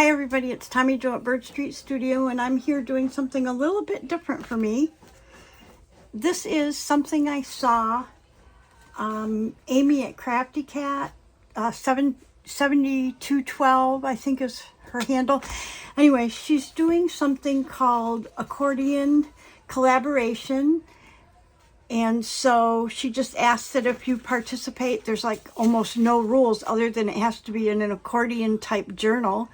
Hi everybody, it's Tommy Jo at Bird Street Studio, and I'm here doing something a little bit different for me. This is something I saw Amy at Crafty Cat 7212, I think is her handle. Anyway, she's doing something called Accordion collaboration. And so she just asked that if you participate, there's like almost no rules other than it has to be in an accordion type journal,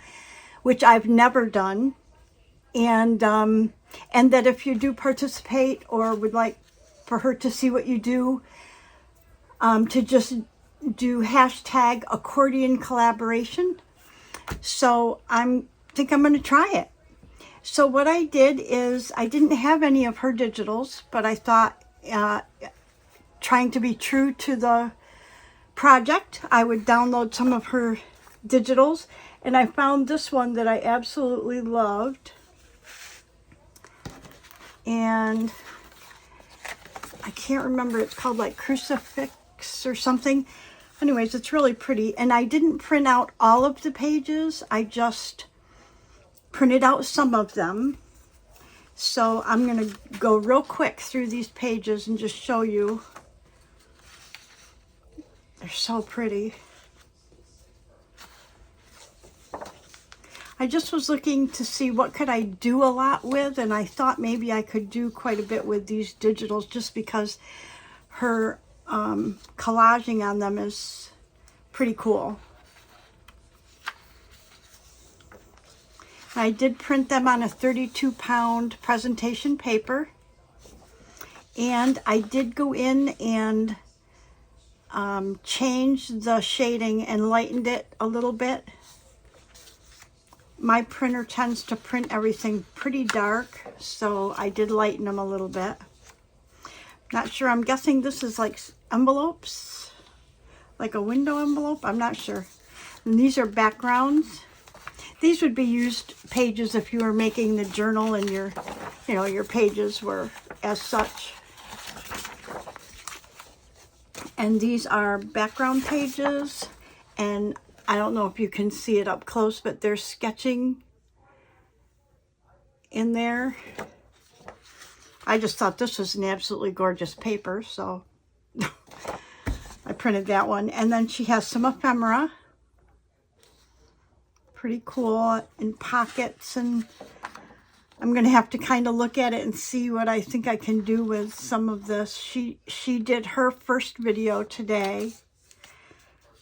which I've never done. And that if you do participate or would like for her to see what you do, to just do hashtag accordion collaboration. So I think I'm going to try it. So what I did is I didn't have any of her digitals, but I thought, trying to be true to the project, I would download some of her digitals, and I found this one that I absolutely loved, and I can't remember, it's called like Crucifix or something. Anyways, it's really pretty, and I didn't print out all of the pages, I just printed out some of them. So I'm going to go real quick through these pages and just show you. They're so pretty. I just was looking to see what could I do a lot with, and I thought maybe I could do quite a bit with these digitals just because her collaging on them is pretty cool. I did print them on a 32-pound presentation paper, and I did go in and change the shading and lightened it a little bit. My printer tends to print everything pretty dark, so I did lighten them a little bit. Not sure, I'm guessing this is like envelopes, like a window envelope, I'm not sure. And these are backgrounds. These would be used pages if you were making the journal and your pages were as such. And these are background pages, and I don't know if you can see it up close, but there's sketching in there. I just thought this was an absolutely gorgeous paper, so I printed that one. And then she has some ephemera. Pretty cool, in pockets, and I'm gonna have to kind of look at it and see what I think I can do with some of this. She did her first video today.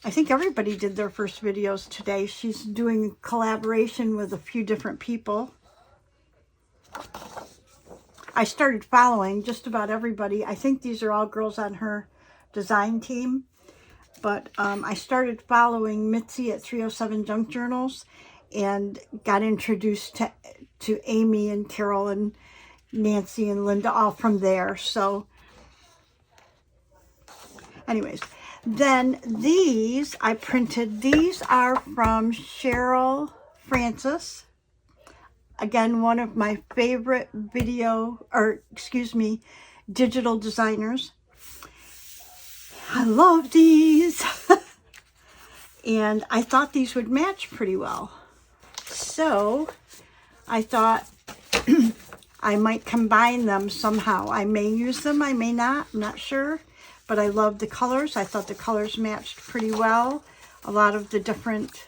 I think everybody did their first videos today. She's doing collaboration with a few different people. I started following just about everybody. I think these are all girls on her design team. But I started following Mitzi at 307 Junk Journals and got introduced to Amy and Carol and Nancy and Linda all from there. So anyways, then these I printed. These are from Cheryl Francis. Again, one of my favorite digital designers. I love these. And I thought these would match pretty well. So I thought I might combine them somehow. I may use them, I may not, I'm not sure. But I love the colors. I thought the colors matched pretty well. A lot of the different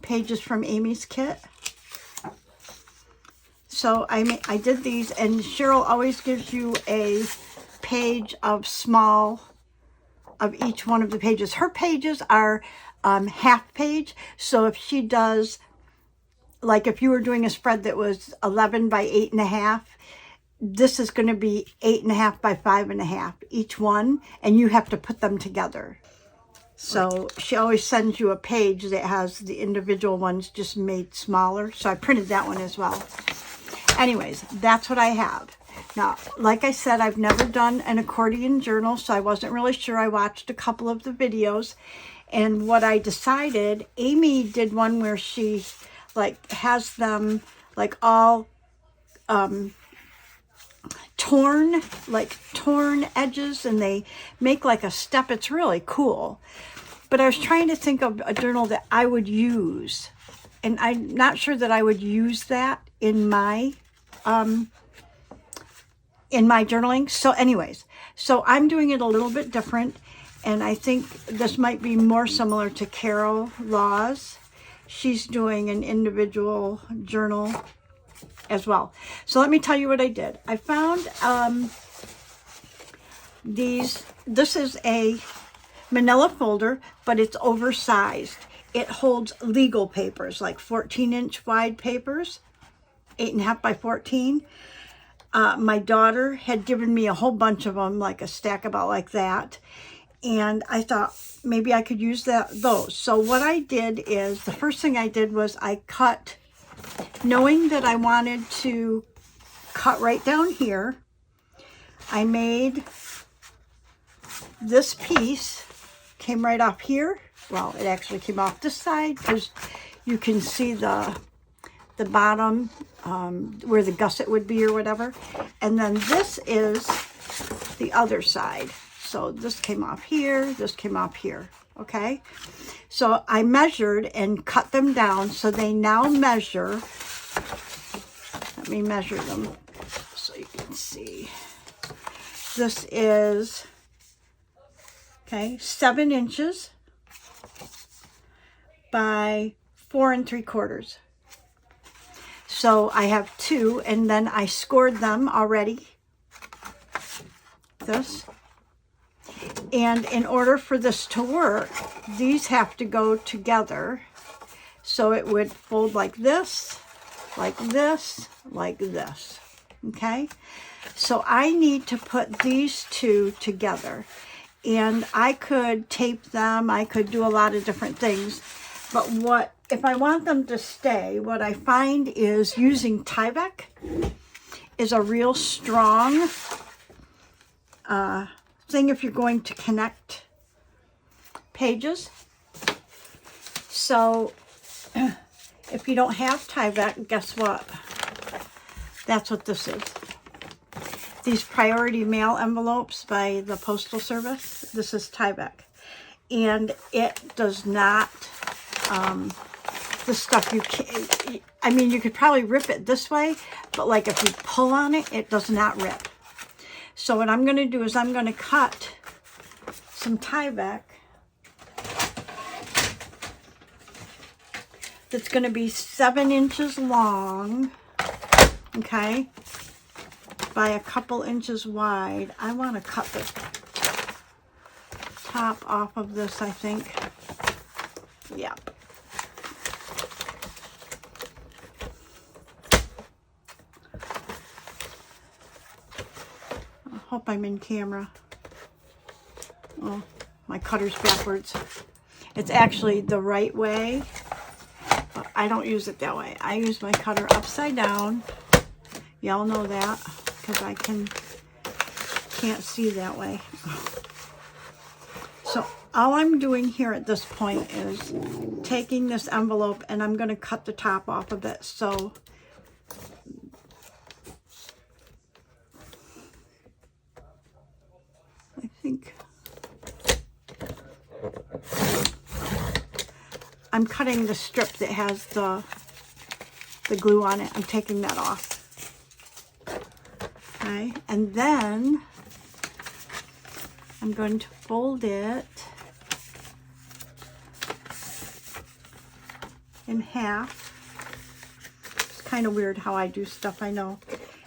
pages from Amy's kit. So I did these, and Cheryl always gives you a page of each one of the pages. Her pages are half page, so if she does, like if you were doing a spread that was 11 by 8.5, this is going to be 8.5 by 5.5 each one, and you have to put them together. So she always sends you a page that has the individual ones just made smaller, so I printed that one as well. Anyways, that's what I have. Now, like I said, I've never done an accordion journal, so I wasn't really sure. I watched a couple of the videos, and what I decided, Amy did one where she like has them like all torn edges, and they make like a step. It's really cool. But I was trying to think of a journal that I would use. And I'm not sure that I would use that in my journaling. So anyways, so I'm doing it a little bit different. And I think this might be more similar to Carol Laws. She's doing an individual journal as well. So let me tell you what I did. I found this is a manila folder, but it's oversized. It holds legal papers, like 14-inch wide papers, 8.5 by 14. My daughter had given me a whole bunch of them, like a stack about like that. And I thought maybe I could use those. So what I did is, the first thing I did was I cut, knowing that I wanted to cut right down here, I made this piece, came right off here. Well, it actually came off this side because you can see the bottom where the gusset would be or whatever. And then this is the other side. So this came off here, this came off here, okay? So I measured and cut them down so they now measure, let me measure them so you can see. This is, okay, 7 inches by 4 3/4. So I have 2, and then I scored them already, this. And in order for this to work, these have to go together. So it would fold like this, like this, like this, okay? So I need to put these two together. And I could tape them, I could do a lot of different things. But if I want them to stay, what I find is using Tyvek is a real strong thing if you're going to connect pages. So if you don't have Tyvek, guess what? That's what this is. These priority mail envelopes by the Postal Service, this is Tyvek. And it does not, the stuff you can, I mean, you could probably rip it this way, but like if you pull on it, it does not rip. So what I'm going to do is I'm going to cut some Tyvek that's going to be 7 inches long, okay, by a couple inches wide. I want to cut the top off of this, I think. Yep. I hope I'm in camera. Oh, my cutter's backwards. It's actually the right way, but I don't use it that way. I use my cutter upside down. Y'all know that because I can't see that way. So all I'm doing here at this point is taking this envelope and I'm going to cut the top off of it. So I think I'm cutting the strip that has the glue on it. I'm taking that off. Okay, and then I'm going to fold it in half. It's kind of weird how I do stuff, I know.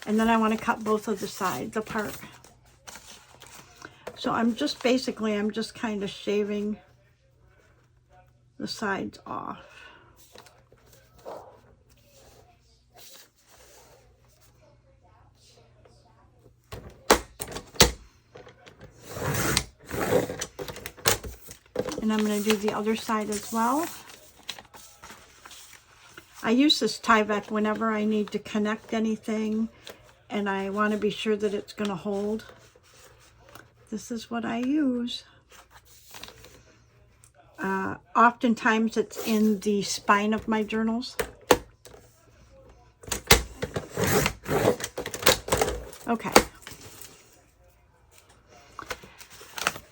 And then I want to cut both of the sides apart. So I'm just kind of shaving the sides off. And I'm going to do the other side as well. I use this Tyvek whenever I need to connect anything and I want to be sure that it's going to hold. This is what I use. Oftentimes it's in the spine of my journals. Okay.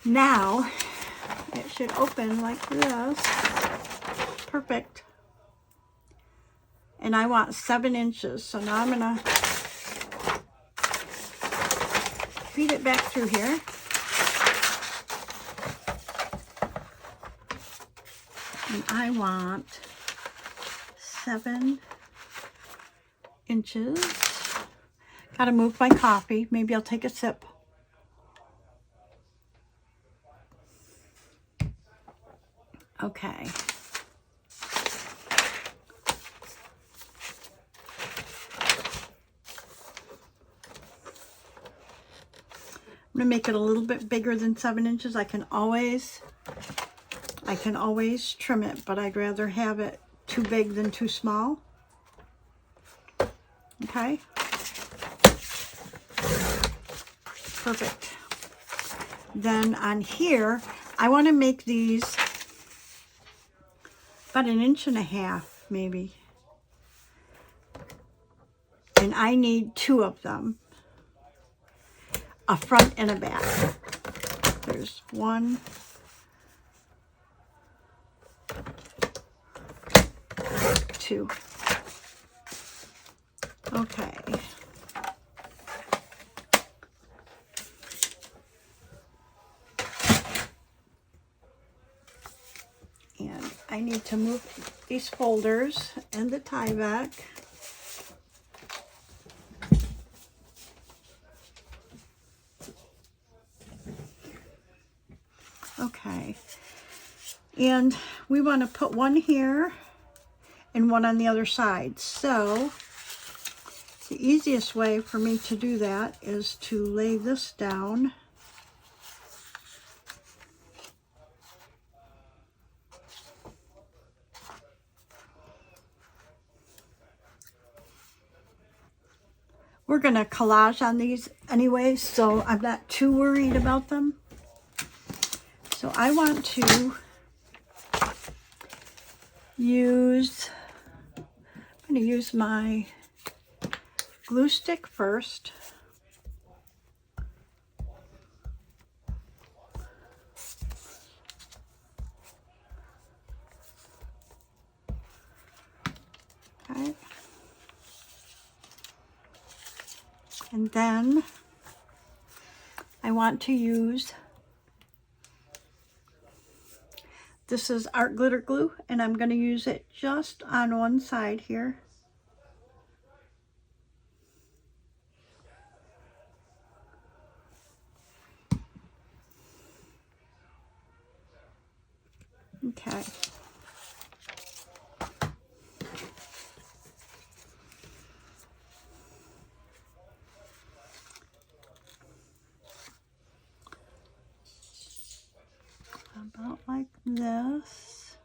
Now, It should open like this. Perfect. And I want 7 inches. So now I'm gonna feed it back through here. And I want 7 inches. Gotta move my coffee. Maybe I'll take a sip. Okay. I'm gonna make it a little bit bigger than 7 inches. I can always trim it, but I'd rather have it too big than too small. Okay. Perfect. Then on here, I want to make these about 1.5 inches, maybe. And I need 2 of them. A front and a back. There's 1, 2. Okay. And I need to move these folders and the tie back. Okay, and we want to put 1 here and 1 on the other side. So the easiest way for me to do that is to lay this down. We're going to collage on these anyway, so I'm not too worried about them. So I want to use, I'm going to use my glue stick first. Okay. And then I want to use, this is art glitter glue, and I'm going to use it just on one side here. Okay. About like this.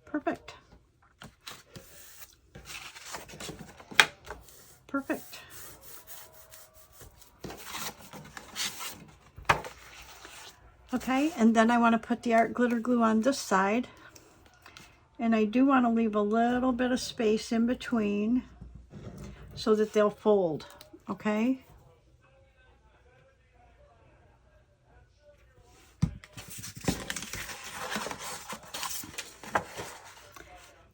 Perfect. Perfect. Okay, and then I want to put the art glitter glue on this side. And I do want to leave a little bit of space in between so that they'll fold, okay?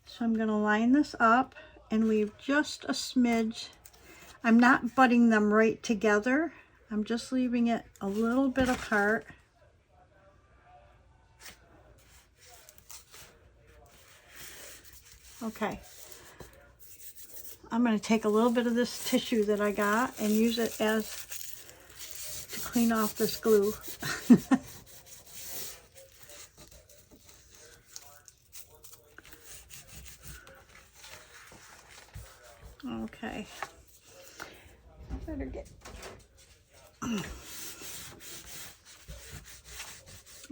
So I'm going to line this up and leave just a smidge. I'm not butting them right together. I'm just leaving it a little bit apart. Okay. I'm going to take a little bit of this tissue that I got and use it as to clean off this glue. Okay. Better get.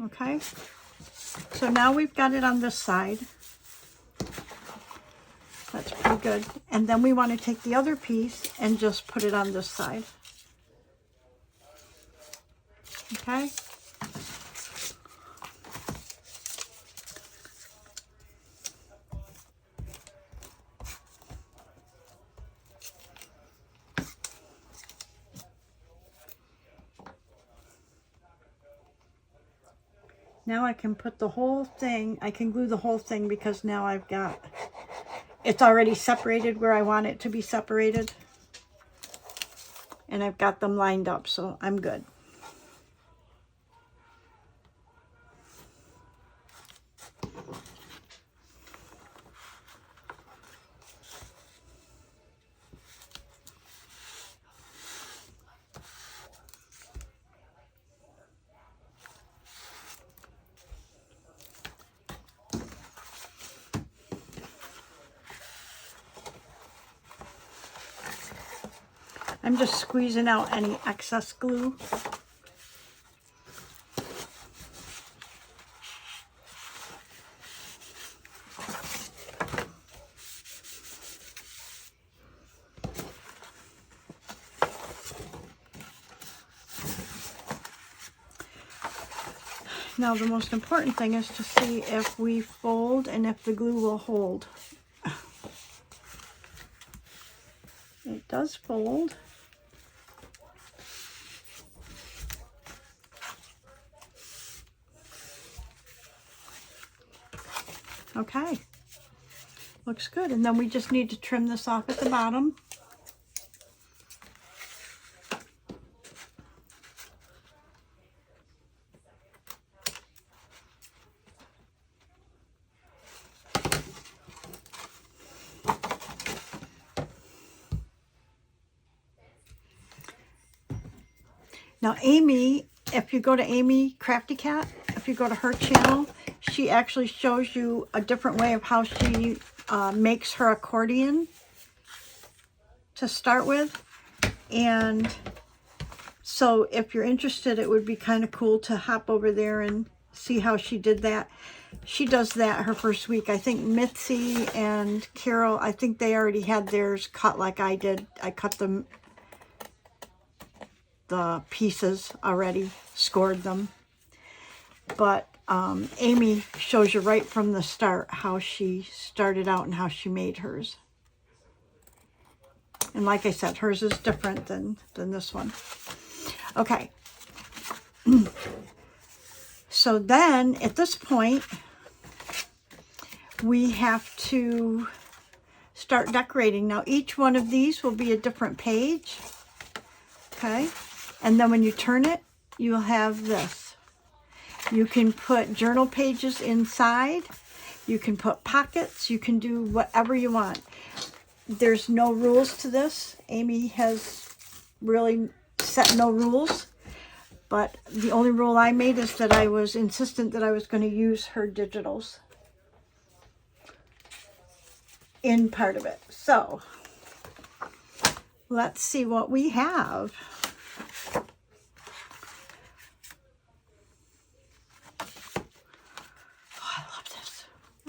Okay. So now we've got it on this side. That's pretty good. And then we want to take the other piece and just put it on this side. Okay. Now I can put the whole thing, I can glue the whole thing because now I've got, it's already separated where I want it to be separated. And I've got them lined up, so I'm good. I'm just squeezing out any excess glue. Now the most important thing is to see if we fold and if the glue will hold. It does fold. Okay, looks good. And then we just need to trim this off at the bottom. Now Amy, if you go to Amy Crafty Cat, if you go to her channel, she actually shows you a different way of how she makes her accordion to start with. And so if you're interested, it would be kind of cool to hop over there and see how she did that. She does that her first week. I think Mitzi and Carol, I think they already had theirs cut like I did. I cut them, the pieces already, scored them. But Amy shows you right from the start how she started out and how she made hers. And like I said, hers is different than this one. Okay. So then at this point, we have to start decorating. Now each one of these will be a different page. Okay. And then when you turn it, you'll have this. You can put journal pages inside. You can put pockets. You can do whatever you want. There's no rules to this. Amy has really set no rules. But the only rule I made is that I was insistent that I was going to use her digitals in part of it. So let's see what we have.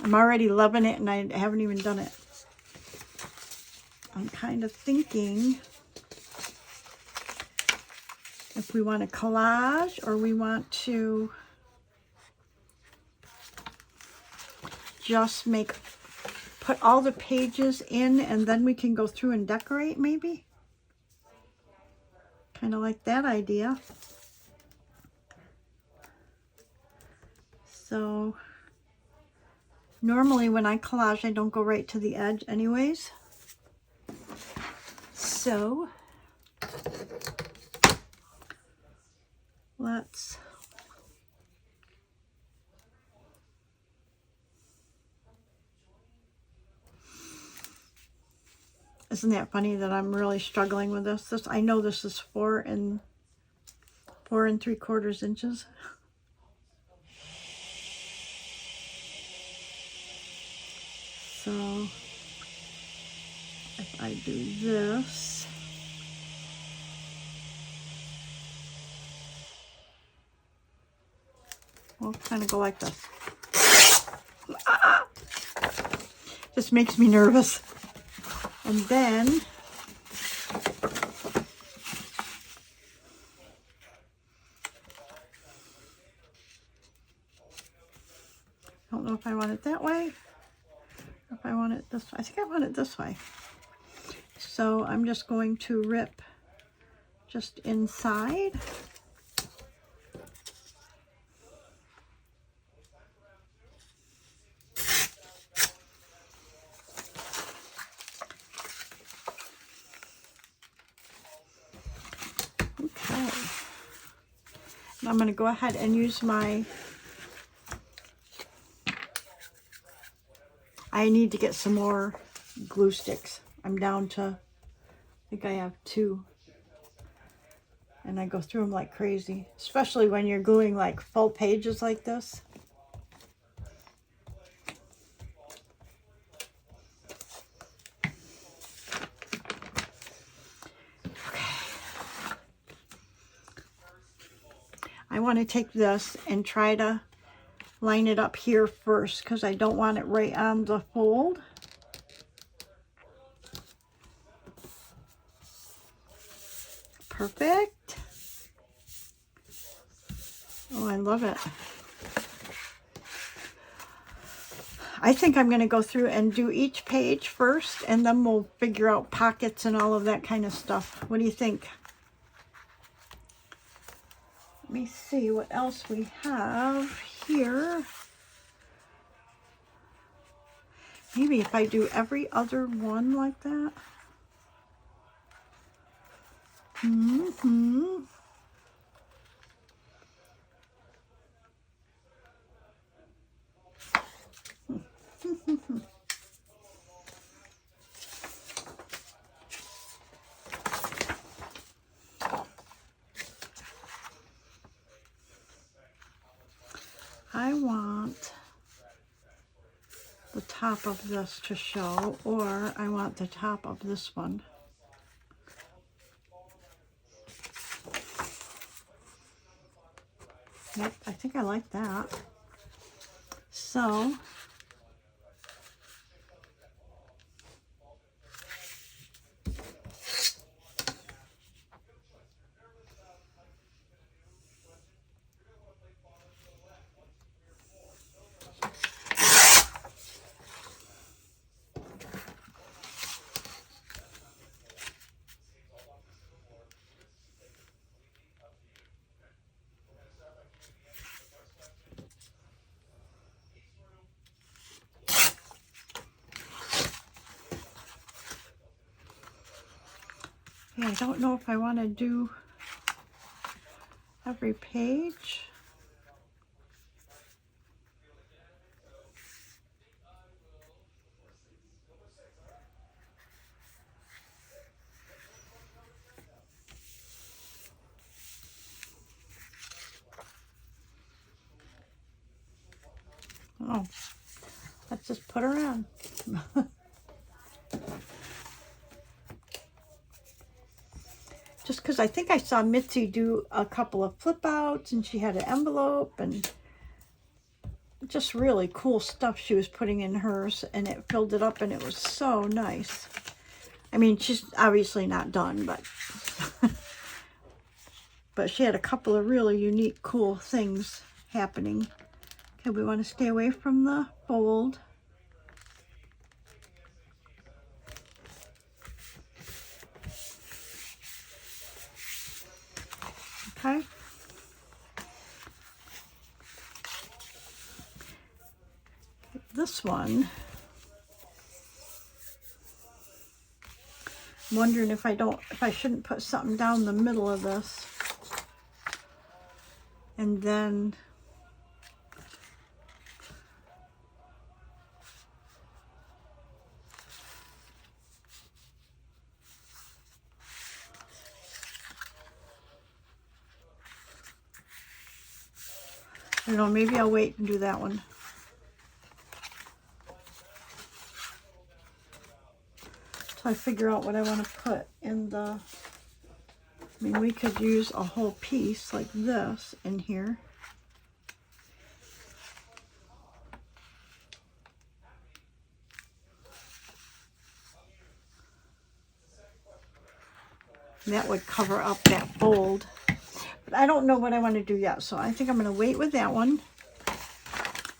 I'm already loving it and I haven't even done it. I'm kind of thinking if we want a collage or we want to just put all the pages in and then we can go through and decorate maybe. Kind of like that idea. So normally when I collage, I don't go right to the edge anyways. So let's isn't that funny that I'm really struggling with this? I know this is 4 3/4 inches. So if I do this, we'll kind of go like this. This makes me nervous. And then I don't know if I want it that way. If I want it this way. I think I want it this way. So I'm just going to rip just inside. I'm going to go ahead and use my, I need to get some more glue sticks. I'm down to, I think I have 2. And I go through them like crazy, especially when you're gluing like full pages like this. I want to take this and try to line it up here first because I don't want it right on the fold. Perfect. Oh, I love it. I think I'm going to go through and do each page first, and then we'll figure out pockets and all of that kind of stuff. What do you think? Let me see what else we have here. Maybe if I do every other one like that. I want the top of this to show, or I want the top of this one. Yep, I think I like that. So, yeah, I don't know if I want to do every page. Oh, let's just put her on. Just because I think I saw Mitzi do a couple of flip outs, and she had an envelope and just really cool stuff she was putting in hers, and it filled it up and it was so nice. I mean, she's obviously not done, but but she had a couple of really unique, cool things happening. Okay, we want to stay away from the fold. Okay. This one, I'm wondering if I shouldn't put something down the middle of this, and then I don't know, maybe I'll wait and do that one. So I figure out what I want to put in the, I mean, we could use a whole piece like this in here. And that would cover up that fold. But I don't know what I want to do yet, so I think I'm going to wait with that one.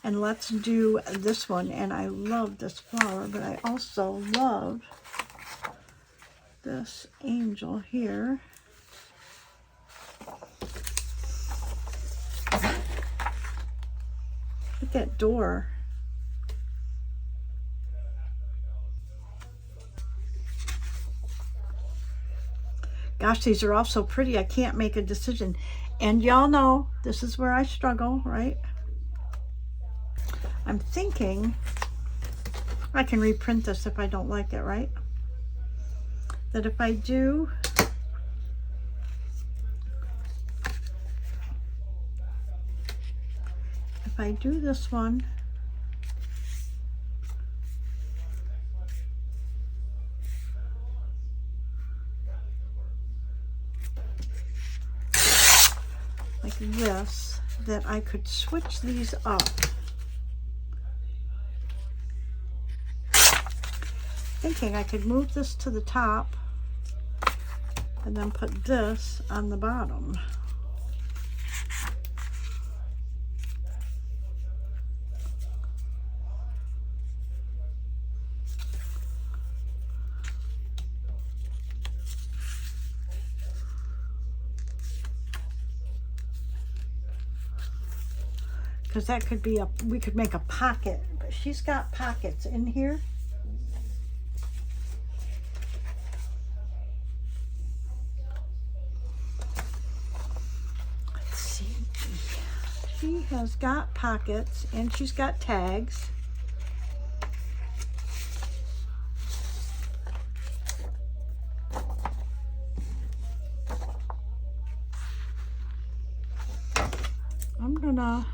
And let's do this one. And I love this flower, but I also love this angel here. Look at that door. Gosh, these are all so pretty. I can't make a decision. And y'all know this is where I struggle, right? I'm thinking I can reprint this if I don't like it, right? That if I do this one, like this, that I could switch these up. Thinking I could move this to the top and then put this on the bottom. Because that could be we could make a pocket, but she's got pockets in here. Let's see. She has got pockets and she's got tags. I'm gonna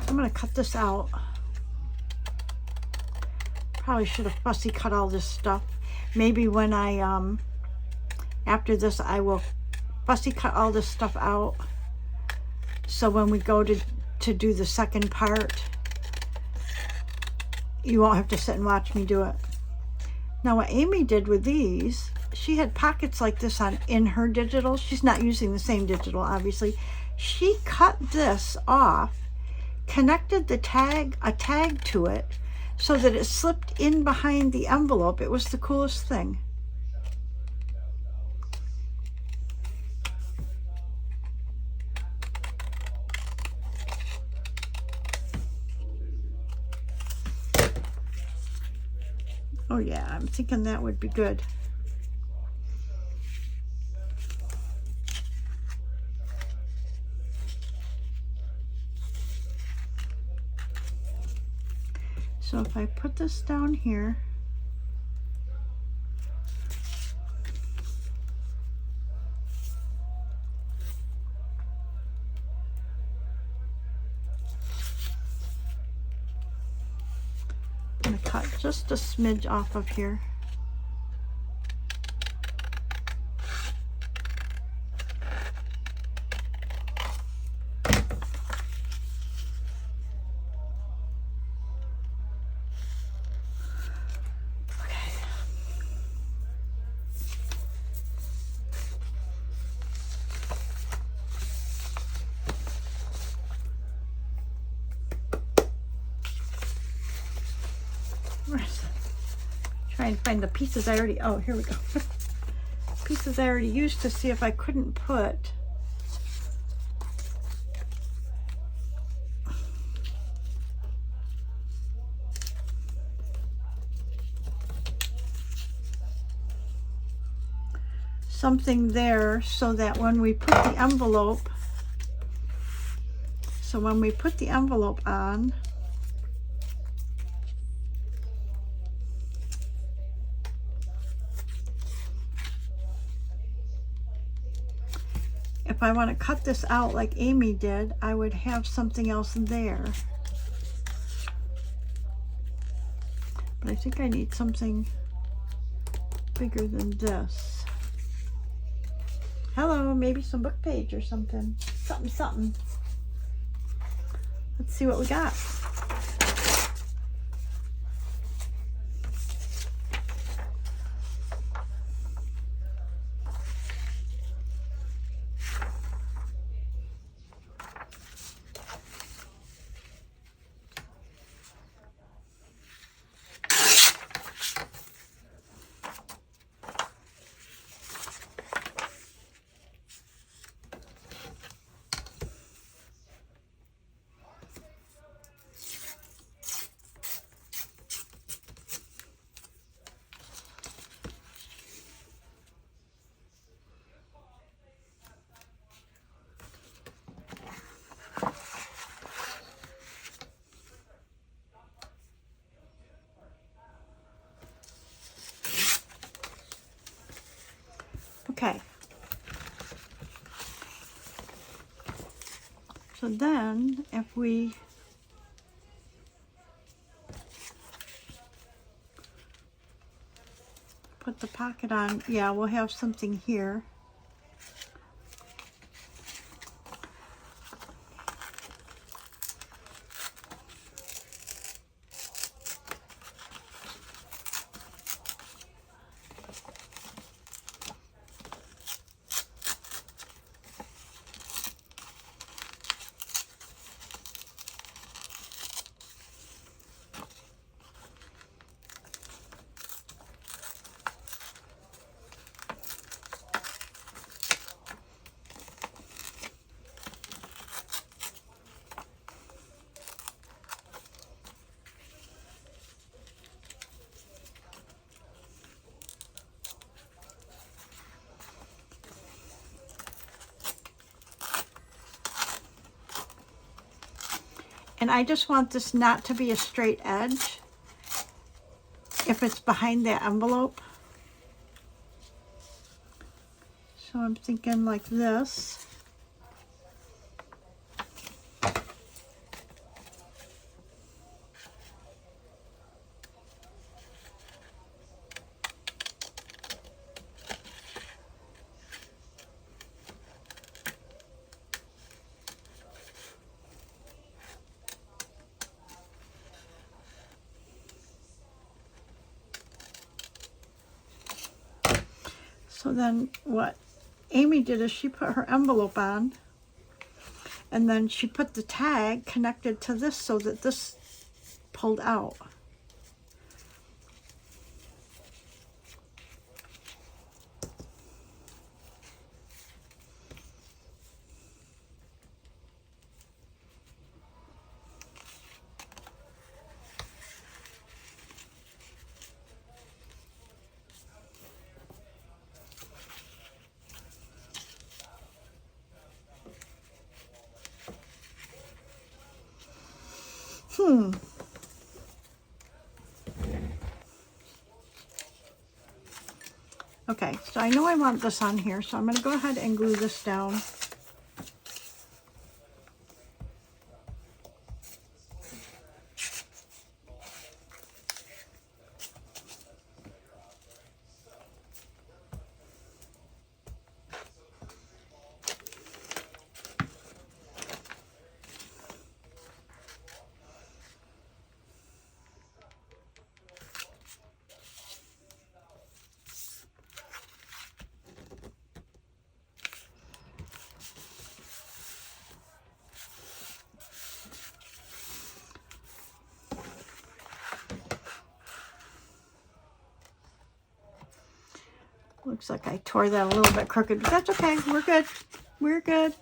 I'm going to cut this out. Probably should have fussy cut all this stuff. Maybe when I, after this, I will fussy cut all this stuff out. So when we go to do the second part, you won't have to sit and watch me do it. Now what Amy did with these, she had pockets like this in her digital. She's not using the same digital, obviously. She cut this off, connected a tag to it so that it slipped in behind the envelope. It was the coolest thing. Oh yeah, I'm thinking that would be good. So if I put this down here, I'm going to cut just a smidge off of here. Try and find the pieces I already, oh, here we go. Pieces I already used to see if I couldn't put something there so that when we put the envelope, on, if I want to cut this out like Amy did, I would have something else there. But I think I need something bigger than this. Hello, maybe some book page or something. Something. Let's see what we got. So then if we put the pocket on, yeah, we'll have something here. And I just want this not to be a straight edge if it's behind that envelope. So I'm thinking like this. So then what Amy did is she put her envelope on, and then she put the tag connected to this so that this pulled out. Okay, so I know I want this on here, so I'm going to go ahead and glue this down. Looks like I tore that a little bit crooked, but that's okay. We're good. We're good.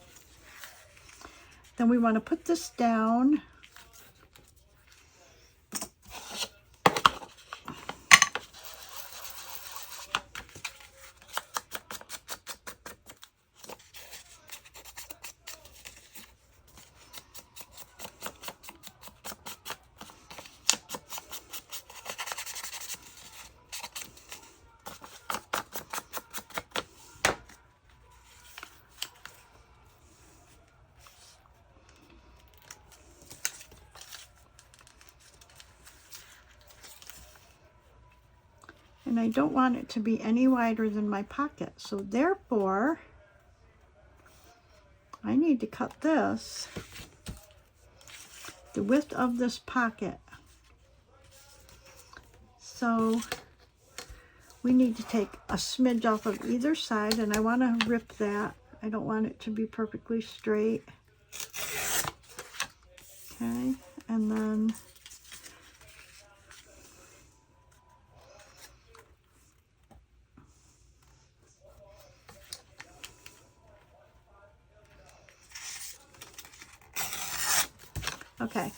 Then we want to put this down. And I don't want it to be any wider than my pocket. So therefore, I need to cut this, the width of this pocket. So we need to take a smidge off of either side, and I want to rip that. I don't want it to be perfectly straight. Okay, and then okay.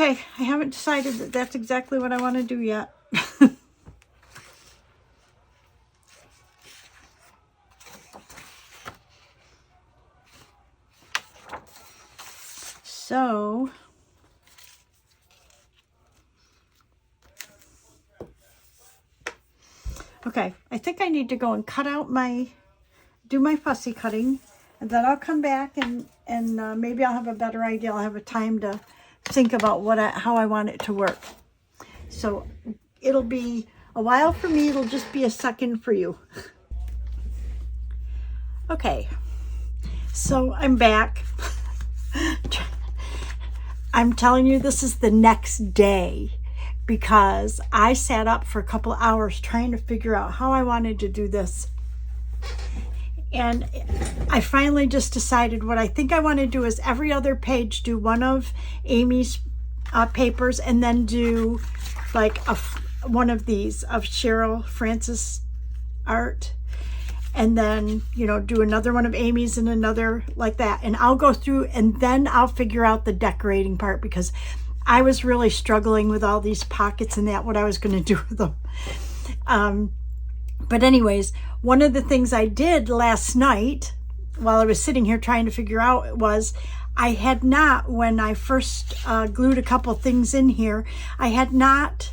Okay, I haven't decided that that's exactly what I want to do yet. So, okay, I think I need to go and cut out do my fussy cutting, and then I'll come back and maybe I'll have a better idea. I'll have a time to think about how I want it to work. So it'll be a while for me. It'll just be a second for you. Okay, so I'm back. I'm telling you, this is the next day because I sat up for a couple of hours trying to figure out how I wanted to do this. And I finally just decided what I think I want to do is every other page do one of Amy's papers, and then do like one of these of CherylFrancisART, and then, you know, do another one of Amy's and another like that. And I'll go through and then I'll figure out the decorating part, because I was really struggling with all these pockets and that, what I was going to do with them. But anyways, one of the things I did last night while I was sitting here trying to figure out was I had not, when I first glued a couple things in here, I had not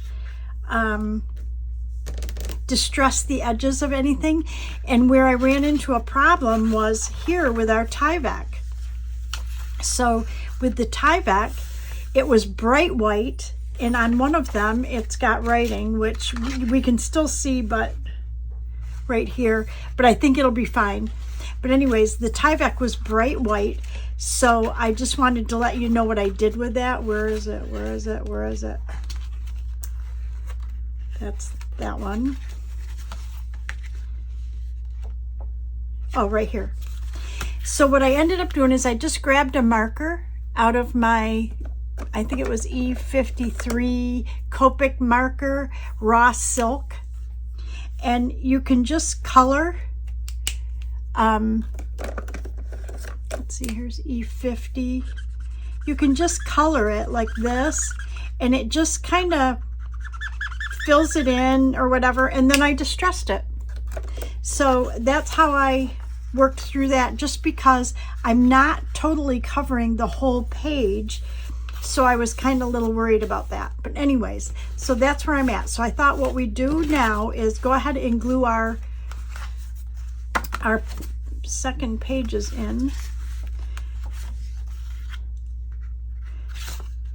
distressed the edges of anything. And where I ran into a problem was here with our Tyvek. So with the Tyvek, it was bright white, and on one of them it's got writing, which we can still see, but right here, but I think it'll be fine. But anyways, the Tyvek was bright white, so I just wanted to let you know what I did with that. Where is it? Where is it? Where is it? That's that one. Oh, right here. So what I ended up doing is I just grabbed a marker out of my, I think it was E53 Copic marker, raw silk. And you can just color, let's see, here's E50. You can just color it like this, and it just kind of fills it in or whatever, and then I distressed it. So that's how I worked through that, just because I'm not totally covering the whole page. So I was kind of a little worried about that. But anyways, so that's where I'm at. So I thought what we do now is go ahead and glue our second pages in.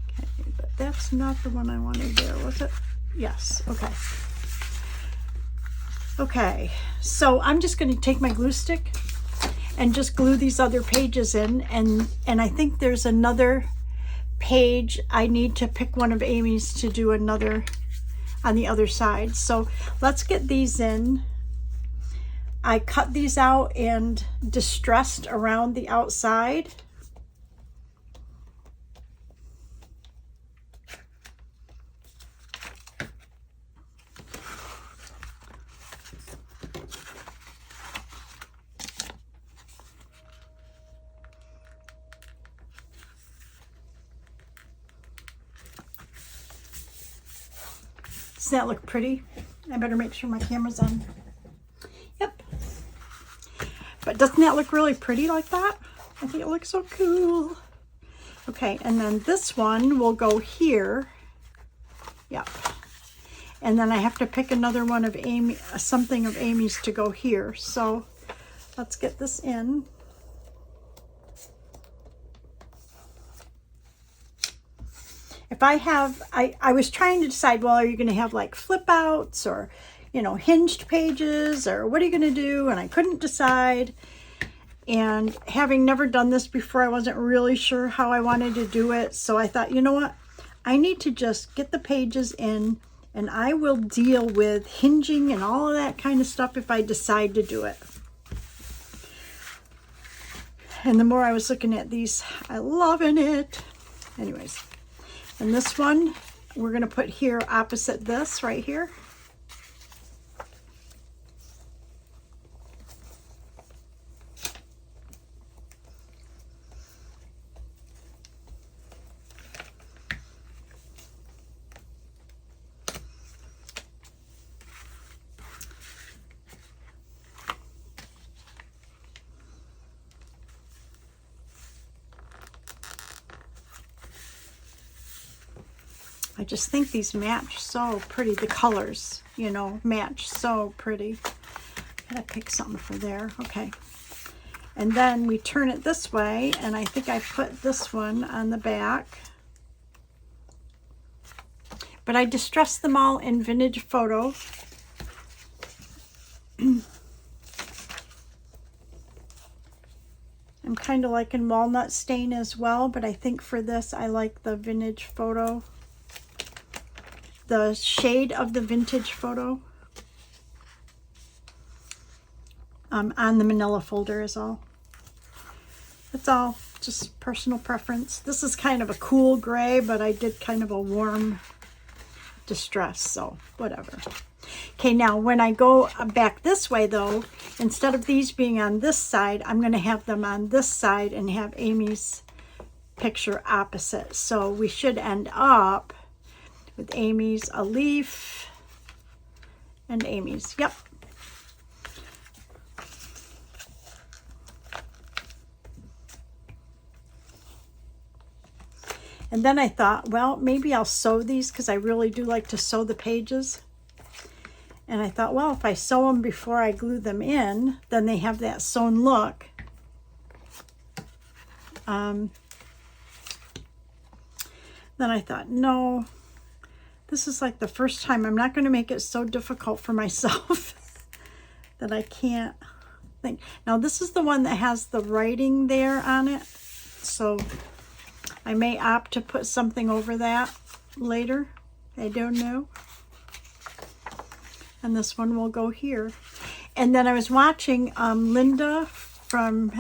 Okay, but that's not the one I wanted there, was it? Yes, okay. Okay, so I'm just going to take my glue stick and just glue these other pages in, and I think there's another page I need to pick one of Amy's to do another on the other side. So let's get these in. I cut these out and distressed around the outside. Does that look pretty? I better make sure my camera's on. Yep. But doesn't that look really pretty like that? I think it looks so cool. Okay, and then this one will go here. Yep. And then I have to pick another one of Amy, something of Amy's to go here. So let's get this in. If I have, I was trying to decide, well, are you going to have like flip outs or, you know, hinged pages, or what are you going to do? And I couldn't decide. And having never done this before, I wasn't really sure how I wanted to do it. So I thought, you know what? I need to just get the pages in, and I will deal with hinging and all of that kind of stuff if I decide to do it. And the more I was looking at these, I'm loving it. Anyways. And this one, we're going to put here opposite this right here. I just think these match so pretty. The colors, you know, match so pretty. Gotta pick something for there. Okay. And then we turn it this way, and I think I put this one on the back. But I distressed them all in Vintage Photo. I'm kind of liking walnut stain as well, but I think for this I like the Vintage Photo. The shade of the Vintage Photo. On the manila folder is all. That's all, just personal preference. This is kind of a cool gray, but I did kind of a warm distress, so whatever. Okay, now when I go back this way though, instead of these being on this side, I'm going to have them on this side and have Amy's picture opposite. So we should end up with Amy's a leaf and Amy's. Yep. And then I thought, well, maybe I'll sew these because I really do like to sew the pages. And I thought, well, if I sew them before I glue them in, then they have that sewn look. Then I thought, no, this is like the first time. I'm not going to make it so difficult for myself that I can't think. Now, this is the one that has the writing there on it. So I may opt to put something over that later. I don't know. And this one will go here. And then I was watching Linda from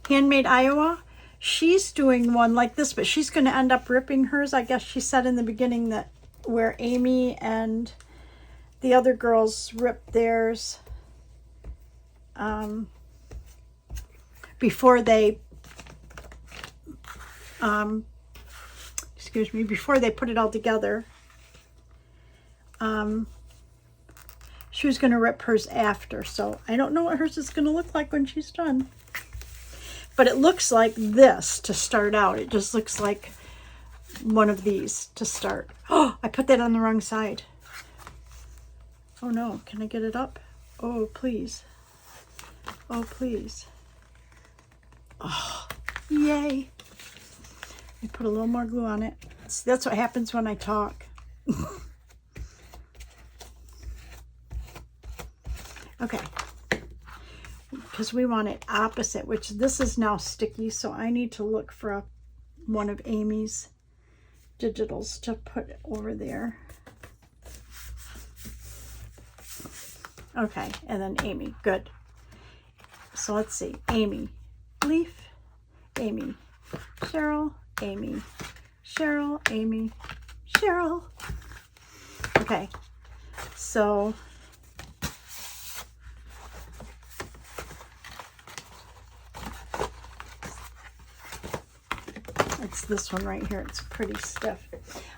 Handmade Iowa. She's doing one like this, but she's going to end up ripping hers. I guess she said in the beginning that where Amy and the other girls ripped theirs before they before they put it all together. She was going to rip hers after, so I don't know what hers is going to look like when she's done. But it looks like this to start out. It just looks like one of these to start. Oh, I put that on the wrong side. Oh no, can I get it up? Oh, please. Oh, please. Oh, yay. I put a little more glue on it. That's what happens when I talk. Okay, because we want it opposite, which this is now sticky, so I need to look for one of Amy's digitals to put over there. Okay, and then Amy, good. So let's see, Amy, leaf, Amy, Cheryl, Amy, Cheryl, Amy, Cheryl. Okay, so it's this one right here. It's pretty stiff.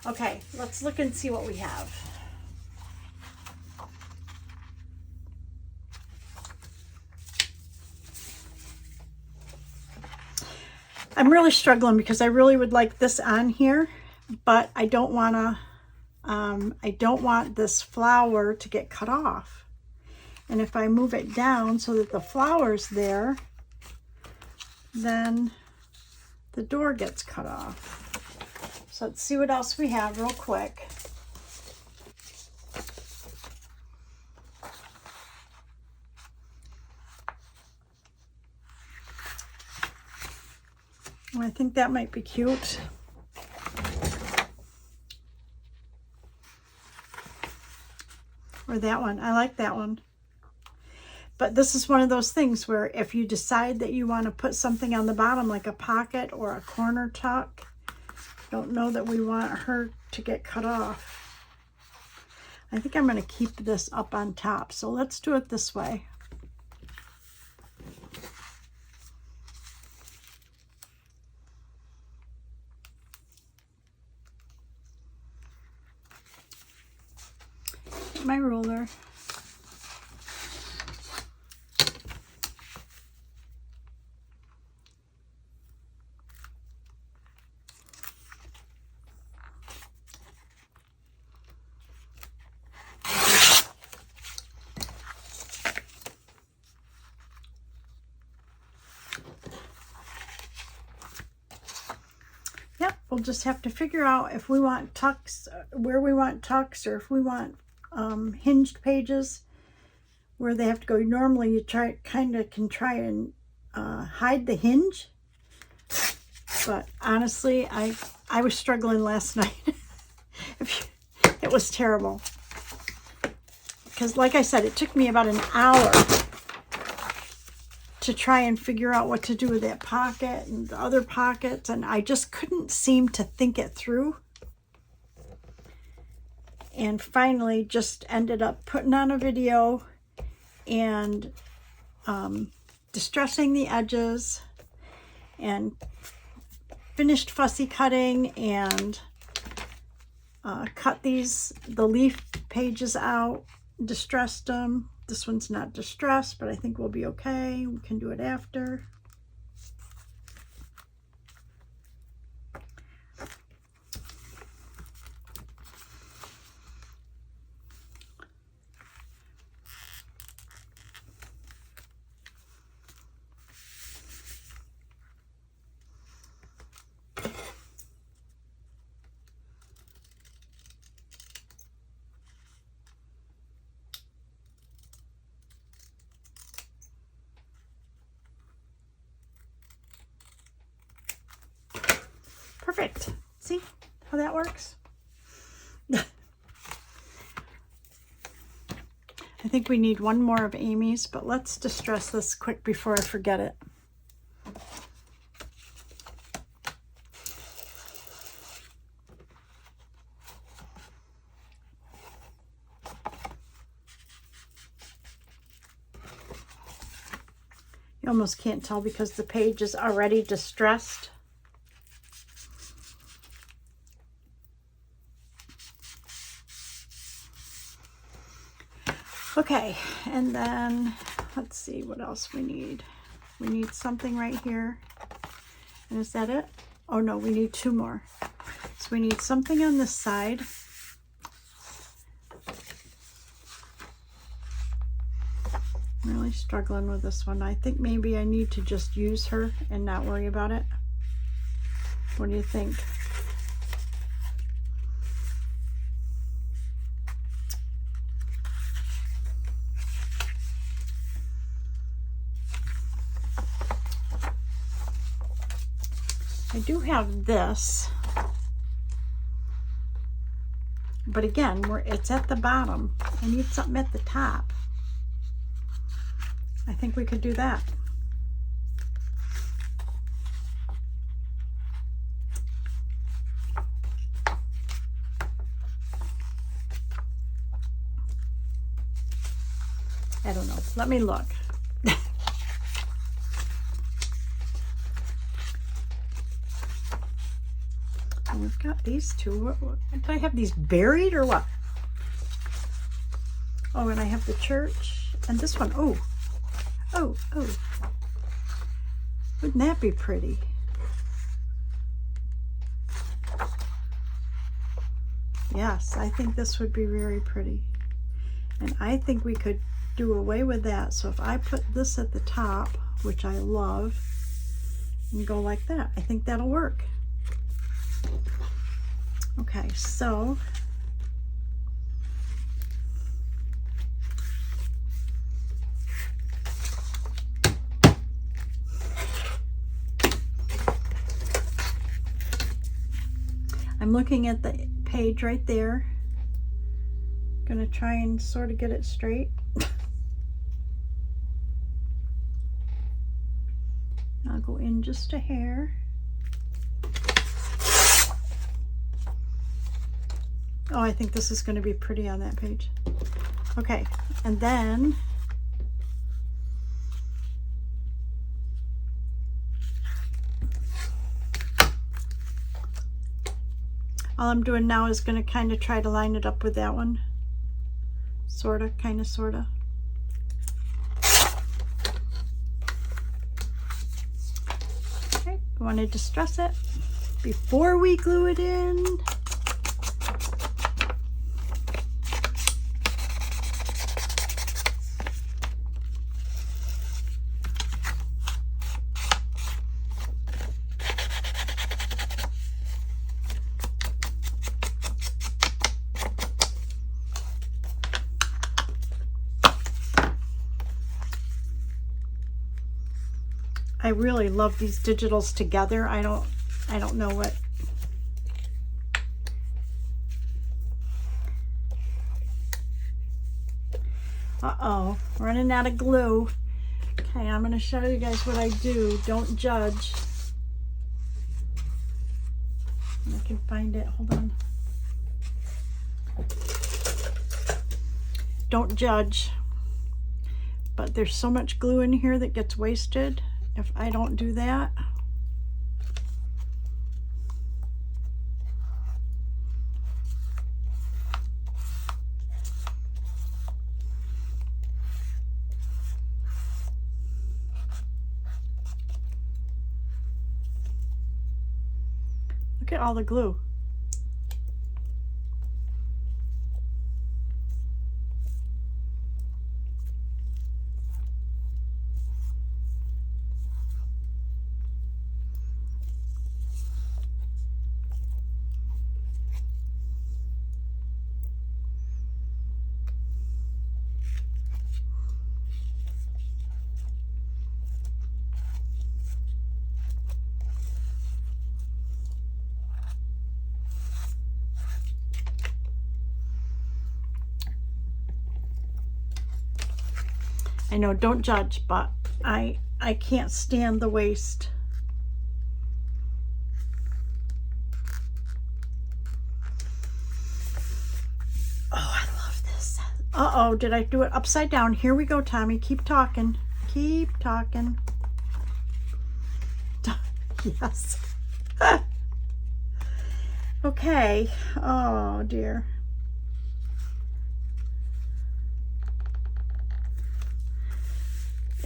Okay, let's look and see what we have. I'm really struggling because I really would like this on here, but I don't want this flower to get cut off. And if I move it down so that the flower's there, then the door gets cut off. So let's see what else we have real quick. I think that might be cute. Or that one. I like that one. But this is one of those things where if you decide that you want to put something on the bottom, like a pocket or a corner tuck, don't know that we want her to get cut off. I think I'm going to keep this up on top. So let's do it this way. My ruler. we'll just have to figure out if we want tucks, where we want tucks, or if we want hinged pages where they have to go. Normally you can try and hide the hinge, but honestly I was struggling last night. It was terrible because, like I said, it took me about an hour to try and figure out what to do with that pocket and the other pockets, and I just couldn't seem to think it through, and finally just ended up putting on a video and distressing the edges, and finished fussy cutting, and cut the leaf pages out, distressed them. This one's not distressed, but I think we'll be okay. We can do it after. Perfect. See how that works? I think we need one more of Amy's, but let's distress this quick before I forget it. You almost can't tell because the page is already distressed. Okay, and then let's see what else we need. We need something right here. And is that it? Oh no, we need two more. So we need something on this side. I'm really struggling with this one. I think maybe I need to just use her and not worry about it. What do you think? I do have this, but again, it's at the bottom. I need something at the top. I think we could do that. I don't know. Let me look. We've got these two. Did I have these buried or what? Oh, and I have the church and this one. Oh. Wouldn't that be pretty? Yes, I think this would be very pretty. And I think we could do away with that. So if I put this at the top, which I love, and go like that, I think that'll work. Okay, so I'm looking at the page right there. Gonna try and sort of get it straight. I'll go in just a hair. Oh, I think this is going to be pretty on that page. Okay, and then all I'm doing now is going to kind of try to line it up with that one. Sort of, kind of, sort of. Okay, I want to distress it before we glue it in. I really love these digitals together. I don't know what. Uh-oh, running out of glue. Okay, I'm going to show you guys what I do. Don't judge. I can find it. Hold on. Don't judge. But there's so much glue in here that gets wasted if I don't do that. Look at all the glue. I know, don't judge, but I can't stand the waste. Oh, I love this. Uh-oh, did I do it upside down? Here we go, Tommy. Keep talking. Keep talking. Yes. Okay. Oh, dear.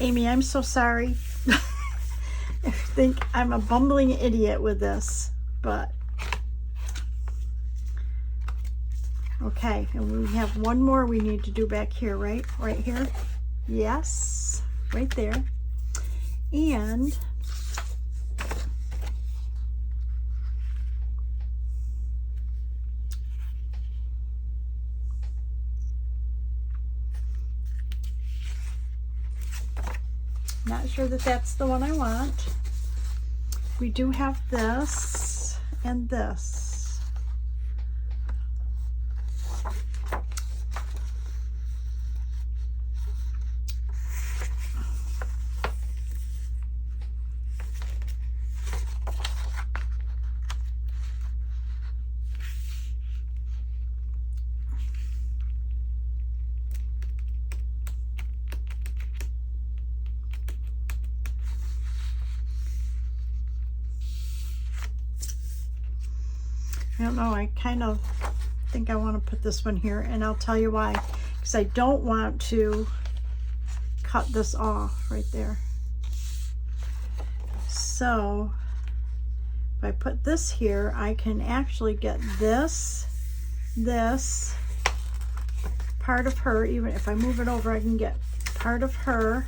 Amy, I'm so sorry. I think I'm a bumbling idiot with this, but okay. And we have one more we need to do back here, right? Right here. Yes, right there. And not sure that that's the one I want. We do have this and this. I don't know, I kind of think I want to put this one here, and I'll tell you why. Because I don't want to cut this off right there. So if I put this here, I can actually get this part of her. Even if I move it over, I can get part of her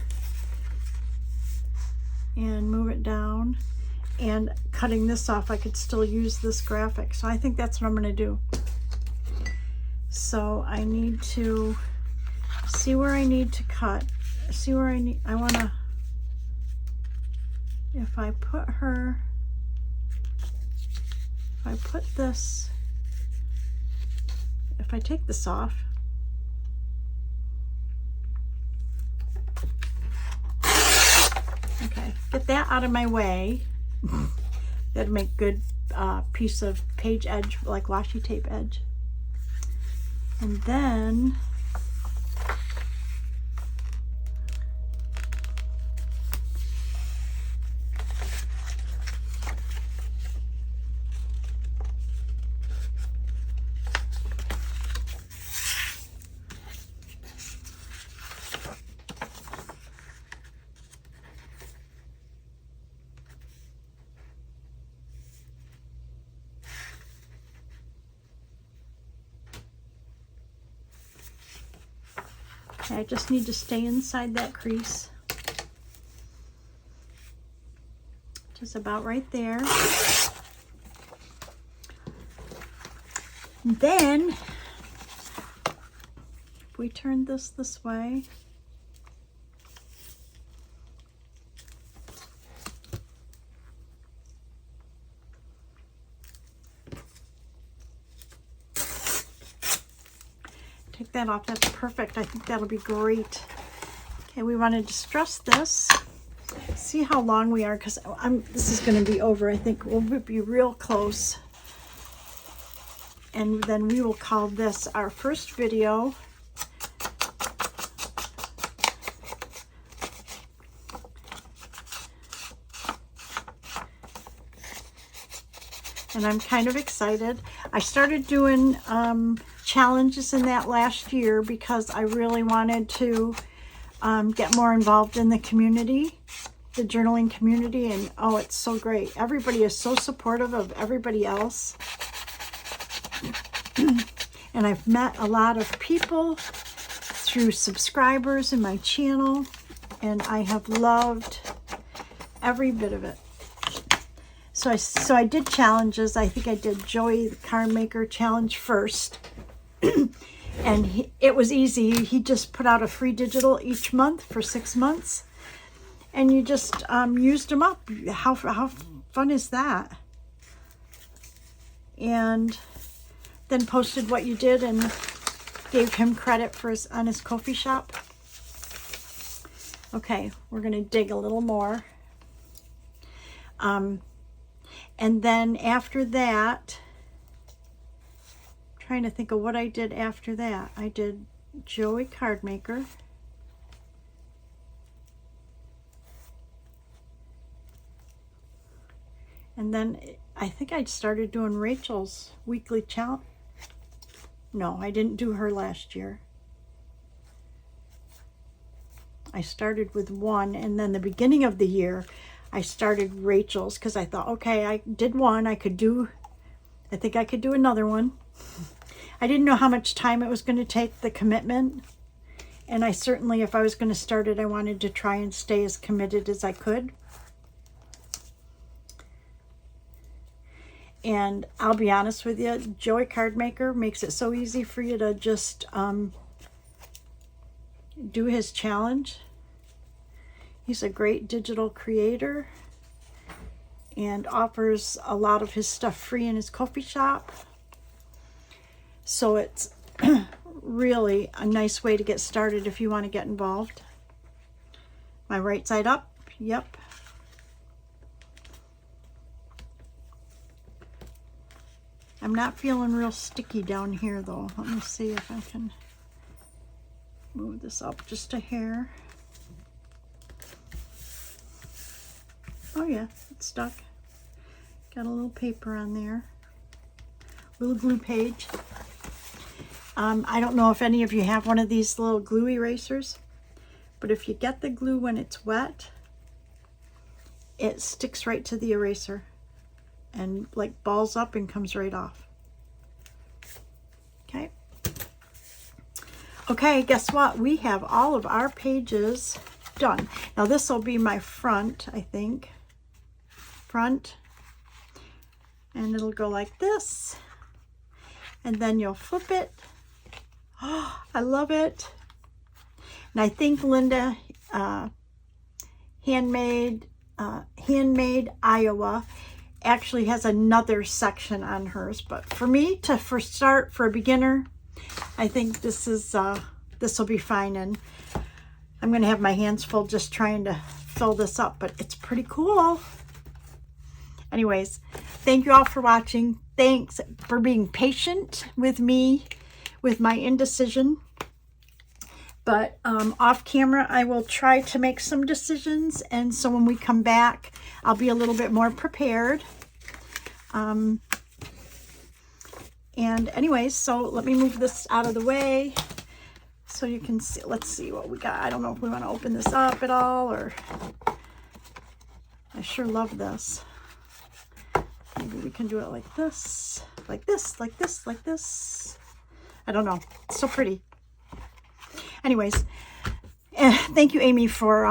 and move it down. And cutting this off, I could still use this graphic. So I think that's what I'm going to do. So I need to see where I need to cut. See where I want to, if I put her, if I put this, if I take this off, okay, get that out of my way. That'd make good piece of page edge, like washi tape edge. And then I just need to stay inside that crease, just about right there. And then if we turn this way, take that off. That's perfect. I think that'll be great. Okay, we want to distress this. See how long we are, because this is going to be over. I think we'll be real close. And then we will call this our first video. And I'm kind of excited. I started doing challenges in that last year because I really wanted to get more involved in the community, the journaling community, and oh, it's so great. Everybody is so supportive of everybody else. And I've met a lot of people through subscribers in my channel, and I have loved every bit of it. So I did challenges. I think I did Joey the Card Maker challenge first. And it was easy. He just put out a free digital each month for 6 months. And you just used them up. How fun is that? And then posted what you did and gave him credit for on his coffee shop. Okay, we're going to dig a little more. And then after that, I'm trying to think of what I did after that. I did Joey Card Maker. And then I think I started doing Rachel's weekly challenge. No, I didn't do her last year. I started with one, and then the beginning of the year, I started Rachel's because I thought, okay, I did one. I think I could do another one. I didn't know how much time it was going to take, the commitment. And I certainly, if I was going to start it, I wanted to try and stay as committed as I could. And I'll be honest with you, Joey Card Maker makes it so easy for you to just do his challenge. He's a great digital creator and offers a lot of his stuff free in his coffee shop. So it's really a nice way to get started if you want to get involved. My right side up, yep. I'm not feeling real sticky down here though. Let me see if I can move this up just a hair. Oh yeah, it's stuck. Got a little paper on there. Little glue page. I don't know if any of you have one of these little glue erasers, but if you get the glue when it's wet, it sticks right to the eraser and like balls up and comes right off. Okay. Okay, guess what? We have all of our pages done. Now this will be my front, I think. Front. And it'll go like this. And then you'll flip it. Oh, I love it. And I think Linda, Handmade Iowa, actually has another section on hers. But for me, for a beginner, I think this will be fine. And I'm going to have my hands full just trying to fill this up, but it's pretty cool. Anyways, thank you all for watching. Thanks for being patient with me with my indecision. But off camera, I will try to make some decisions. And so when we come back, I'll be a little bit more prepared. And anyways, so let me move this out of the way so you can see. Let's see what we got. I don't know if we want to open this up at all, or I sure love this. Maybe we can do it like this, like this, like this, like this. I don't know. It's so pretty. Anyways, thank you, Amy, for,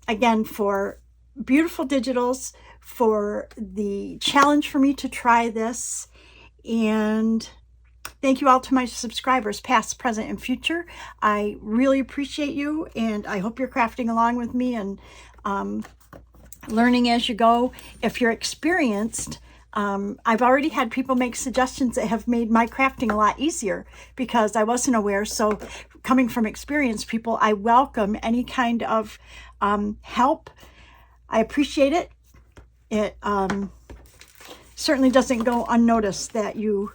again, for beautiful digitals, for the challenge for me to try this. And thank you all to my subscribers, past, present, and future. I really appreciate you, and I hope you're crafting along with me and learning as you go. If you're experienced, I've already had people make suggestions that have made my crafting a lot easier because I wasn't aware. So coming from experienced people, I welcome any kind of help. I appreciate it. It certainly doesn't go unnoticed that you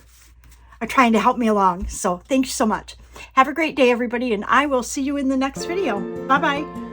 are trying to help me along. So thanks so much. Have a great day, everybody, and I will see you in the next video. Bye-bye.